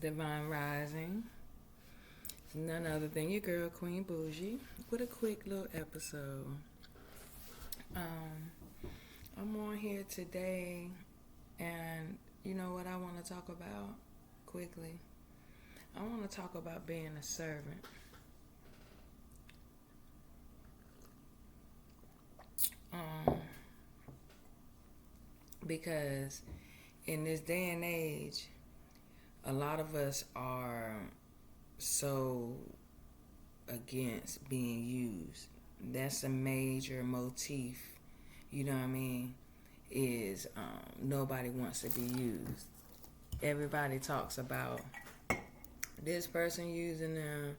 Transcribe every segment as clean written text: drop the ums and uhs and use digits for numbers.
Divine Rising. It's none other than your girl Queen Bougie with a quick little episode. Um, I'm on here today, and you know what I want to talk about quickly? I want to talk about being a servant. Um, because in this day and age, a lot of us are so against being used. That's a major motif, you know what I mean? Is nobody wants to be used. Everybody talks about this person using them,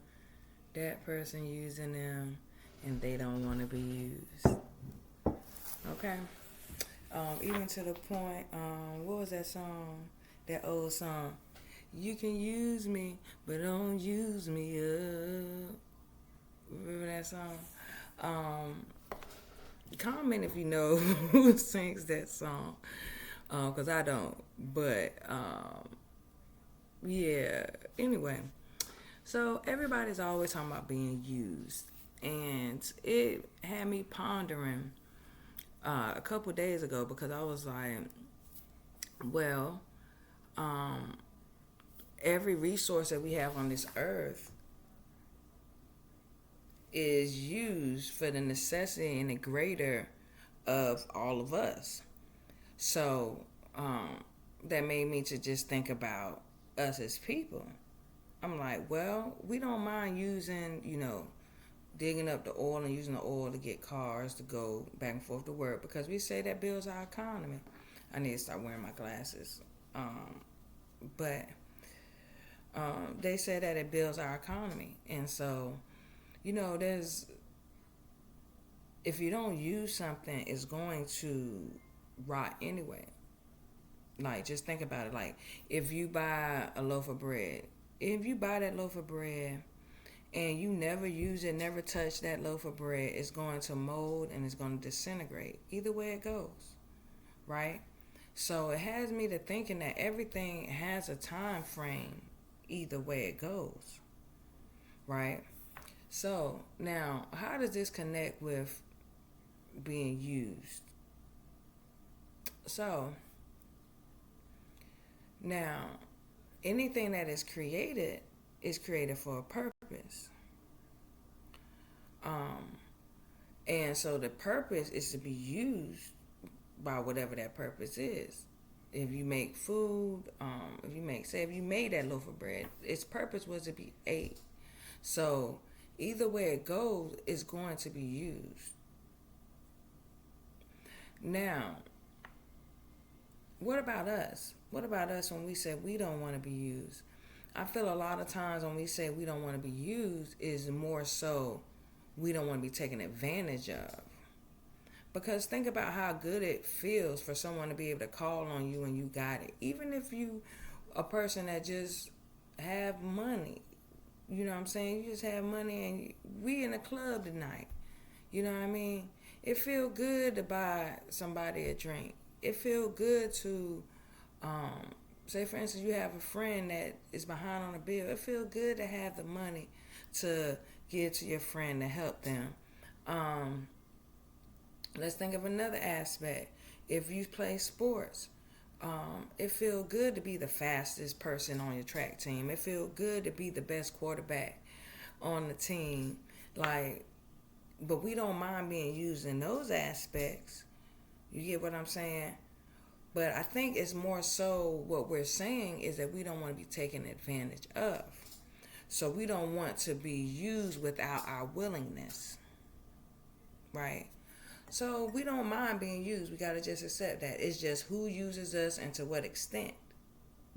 that person using them, and they don't want to be used. Okay? Even to the point, what was that song? That old song. You can use me, but don't use me up. Remember that song? Comment if you know who sings that song, because I don't. But yeah. Anyway, so everybody's always talking about being used, and it had me pondering a couple days ago because I was like, well, um, every resource that we have on this earth is used for the necessity and the greater of all of us. So that made me to just think about us as people. I'm like, well, we don't mind using, digging up the oil and using the oil to get cars to go back and forth to work because we say that builds our economy. I need to start wearing my glasses. But they say that it builds our economy. And so, there's, if you don't use something, it's going to rot anyway. Like, just think about it. Like, if you buy a loaf of bread, if you buy that loaf of bread and you never use it, never touch that loaf of bread, it's going to mold and it's going to disintegrate. Either way it goes, right? So it has me to thinking that everything has a time frame either way it goes, right? So now, how does this connect with being used? So now, anything that is created for a purpose. And so the purpose is to be used by whatever that purpose is. If you make food, if you made that loaf of bread, its purpose was to be ate. So either way it goes, it's going to be used. Now, what about us? What about us when we say we don't want to be used? I feel a lot of times when we say we don't want to be used is more so we don't want to be taken advantage of. Because think about how good it feels for someone to be able to call on you and you got it. Even if you a person that just have money. You know what I'm saying? You just have money and we in a club tonight. You know what I mean? It feel good to buy somebody a drink. It feel good to say for instance you have a friend that is behind on a bill. It feel good to have the money to give to your friend to help them. Let's think of another aspect. If you play sports, it feel good to be the fastest person on your track team. It feel good to be the best quarterback on the team. Like, but we don't mind being used in those aspects. You get what I'm saying? But I think it's more so what we're saying is that we don't want to be taken advantage of. So we don't want to be used without our willingness. Right? So we don't mind being used. We got to just accept that. It's just who uses us and to what extent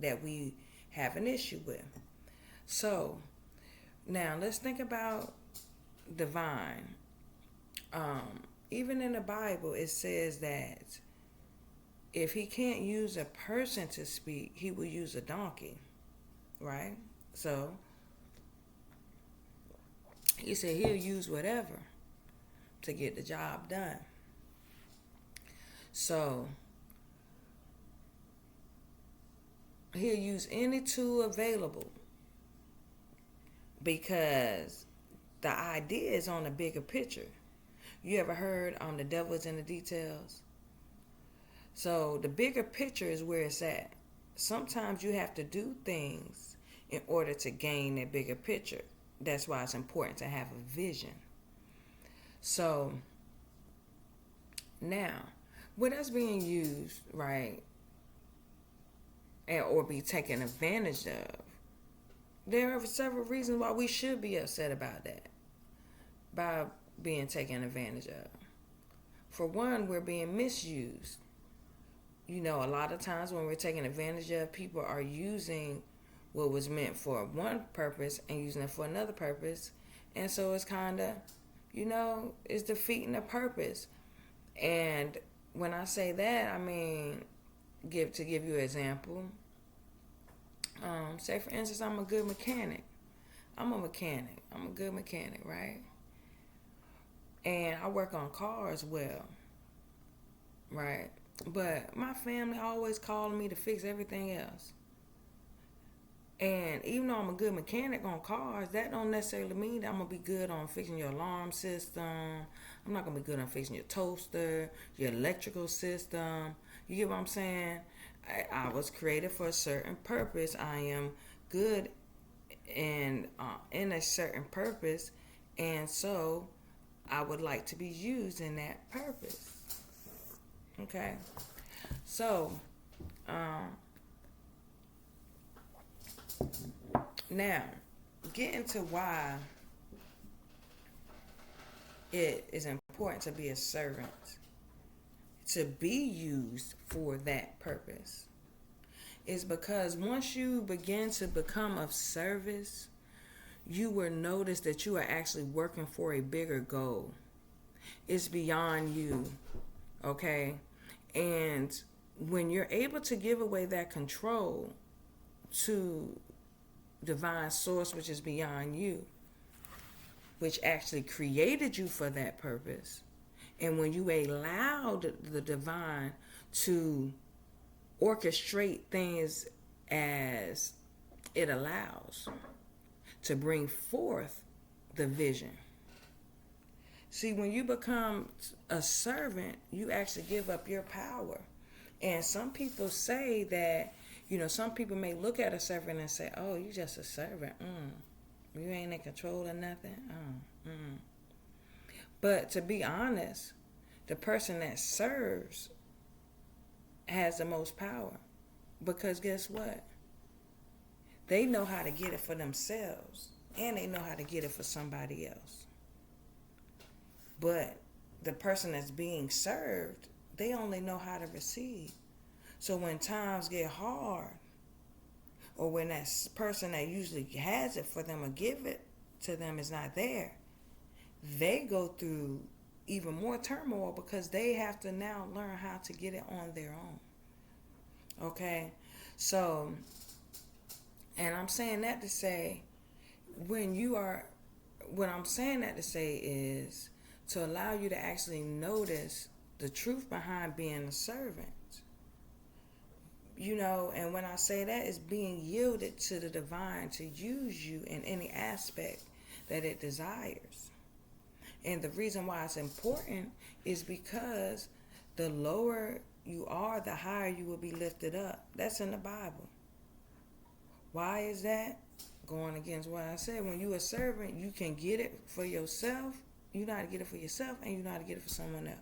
that we have an issue with. So now let's think about divine. Even in the Bible, it says that if he can't use a person to speak, he will use a donkey, right? So he said he'll use whatever to get the job done. So he'll use any tool available because the idea is on a bigger picture. You ever heard the devil is in the details? So the bigger picture is where it's at. Sometimes you have to do things in order to gain that bigger picture. That's why it's important to have a vision. So now, when that's being used, right, or be taken advantage of, there are several reasons why we should be upset about that, by being taken advantage of. For one, we're being misused. A lot of times when we're taking advantage of, people are using what was meant for one purpose and using it for another purpose. And so it's kind of, it's defeating the purpose. And when I say that, I mean, to give you an example, say for instance, I'm a good mechanic. I'm a good mechanic, right? And I work on cars well, right? But my family always calling me to fix everything else. And even though I'm a good mechanic on cars, that don't necessarily mean that I'm going to be good on fixing your alarm system. I'm not going to be good on fixing your toaster, your electrical system. You get what I'm saying? I was created for a certain purpose. I am good in a certain purpose. And so I would like to be used in that purpose. Okay? So, now, get into why it is important to be a servant, to be used for that purpose. Is because once you begin to become of service, you will notice that you are actually working for a bigger goal. It's beyond you, okay? And when you're able to give away that control to divine source, which is beyond you, which actually created you for that purpose, and when you allow the divine to orchestrate things as it allows to bring forth the vision. See, when you become a servant, you actually give up your power. And some people say that, some people may look at a servant and say, oh, you just a servant. You ain't in control of nothing. But to be honest, the person that serves has the most power. Because guess what? They know how to get it for themselves. And they know how to get it for somebody else. But the person that's being served, they only know how to receive. So when times get hard, or when that person that usually has it for them or give it to them is not there, they go through even more turmoil because they have to now learn how to get it on their own. Okay? So, and I'm saying that to say, what I'm saying that to say is to allow you to actually notice the truth behind being a servant. And when I say that, it's being yielded to the divine to use you in any aspect that it desires. And the reason why it's important is because the lower you are, the higher you will be lifted up. That's in the Bible. Why is that? Going against what I said. When you're a servant, you can get it for yourself. You know how to get it for yourself, and you know how to get it for someone else.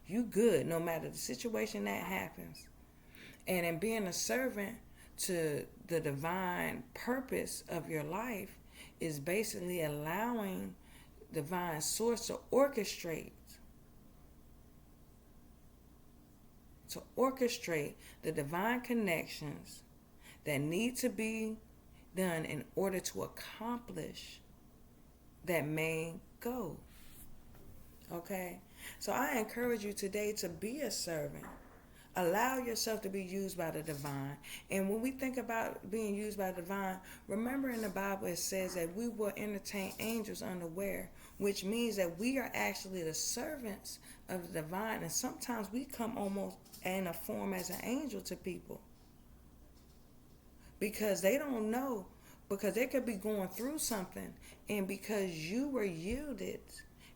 You good no matter the situation that happens. And in being a servant to the divine purpose of your life is basically allowing divine source to orchestrate the divine connections that need to be done in order to accomplish that main goal. Okay? So I encourage you today to be a servant. Allow yourself to be used by the divine. And when we think about being used by the divine, remember in the Bible it says that we will entertain angels unaware, which means that we are actually the servants of the divine. And sometimes we come almost in a form as an angel to people. because they don't know, because they could be going through something, and because you were yielded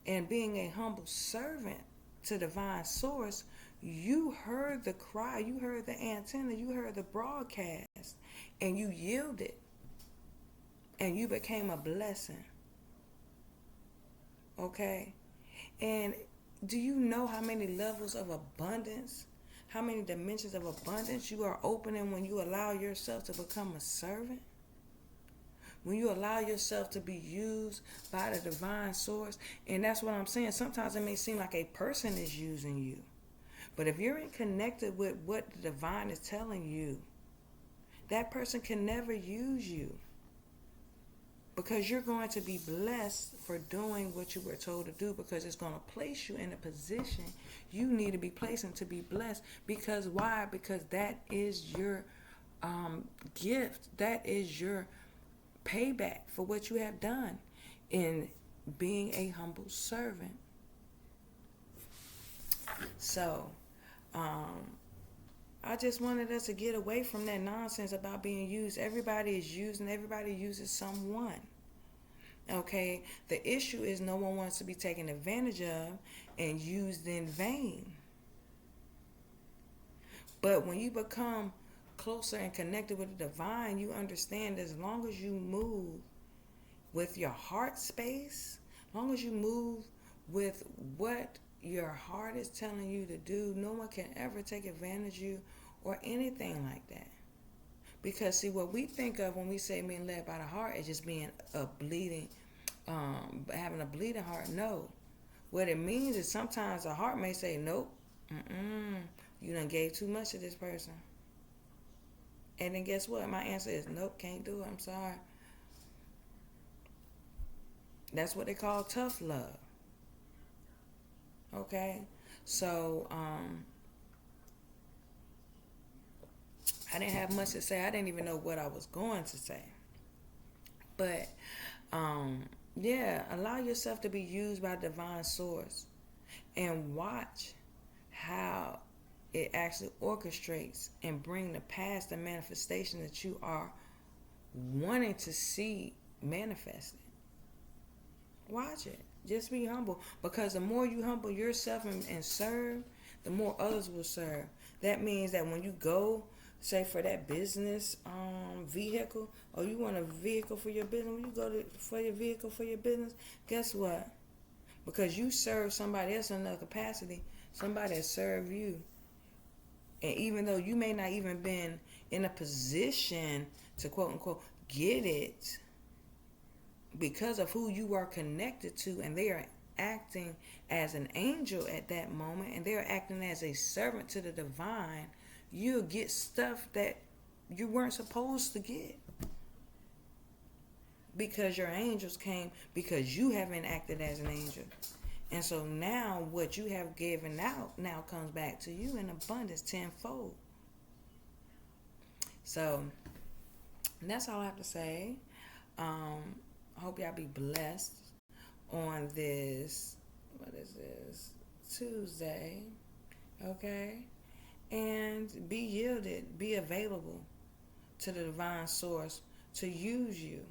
and being a humble servant to divine source, you heard the cry, you heard the antenna, you heard the broadcast, and you yielded, and you became a blessing. Okay? And do you know how many levels of abundance, how many dimensions of abundance you are opening when you allow yourself to become a servant? When you allow yourself to be used by the divine source. And that's what I'm saying. Sometimes it may seem like a person is using you. But if you're connected with what the divine is telling you, that person can never use you. Because you're going to be blessed for doing what you were told to do, because it's going to place you in a position you need to be placed in to be blessed. Because why? Because that is your gift. That is your payback for what you have done in being a humble servant. So, I just wanted us to get away from that nonsense about being used. Everybody is used and everybody uses someone. Okay? The issue is no one wants to be taken advantage of and used in vain. But when you become closer and connected with the divine, you understand as long as you move with your heart space, as long as you move with what your heart is telling you to do, no one can ever take advantage of you or anything like that. Because see, what we think of when we say being led by the heart is just being a bleeding, having a bleeding heart. No. What it means is sometimes the heart may say, nope, you done gave too much to this person. And then guess what? My answer is, nope, can't do it. I'm sorry. That's what they call tough love. Okay? So, I didn't have much to say. I didn't even know what I was going to say. But, yeah, allow yourself to be used by divine source and watch how it actually orchestrates and bring to pass the manifestation that you are wanting to see manifested. Watch it. Just be humble. Because the more you humble yourself and serve, the more others will serve. That means that when you go, say for that business vehicle, or you want a vehicle for your business, when you go for your vehicle for your business, guess what? Because you serve somebody else in another capacity, somebody will serve you. And even though you may not even been in a position to quote unquote get it, because of who you are connected to, and they are acting as an angel at that moment, and they're acting as a servant to the divine, you'll get stuff that you weren't supposed to get. Because your angels came, because you haven't acted as an angel. And so now what you have given out now comes back to you in abundance tenfold. So that's all I have to say. I hope y'all be blessed on this, what is this, Tuesday, okay? And be yielded, be available to the divine source to use you.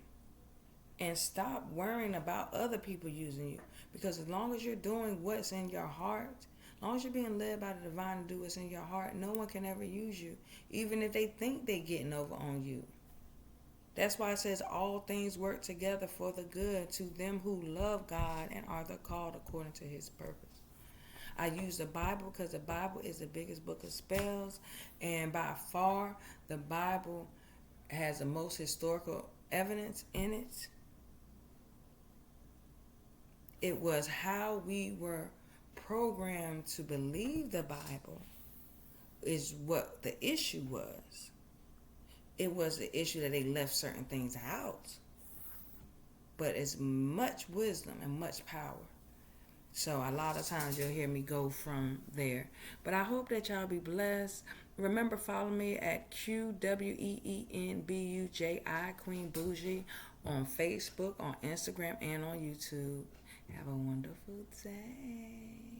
And stop worrying about other people using you. Because as long as you're doing what's in your heart, as long as you're being led by the divine to do what's in your heart, no one can ever use you. Even if they think they're getting over on you. That's why it says all things work together for the good to them who love God and are the called according to his purpose. I use the Bible because the Bible is the biggest book of spells. And by far, the Bible has the most historical evidence in it. It was how we were programmed to believe the Bible is what the issue was. It was the issue that they left certain things out. But it's much wisdom and much power. So a lot of times you'll hear me go from there. But I hope that y'all be blessed. Remember, follow me at QWEENBUJI, Queen Bougie, on Facebook, on Instagram, and on YouTube. Have a wonderful day.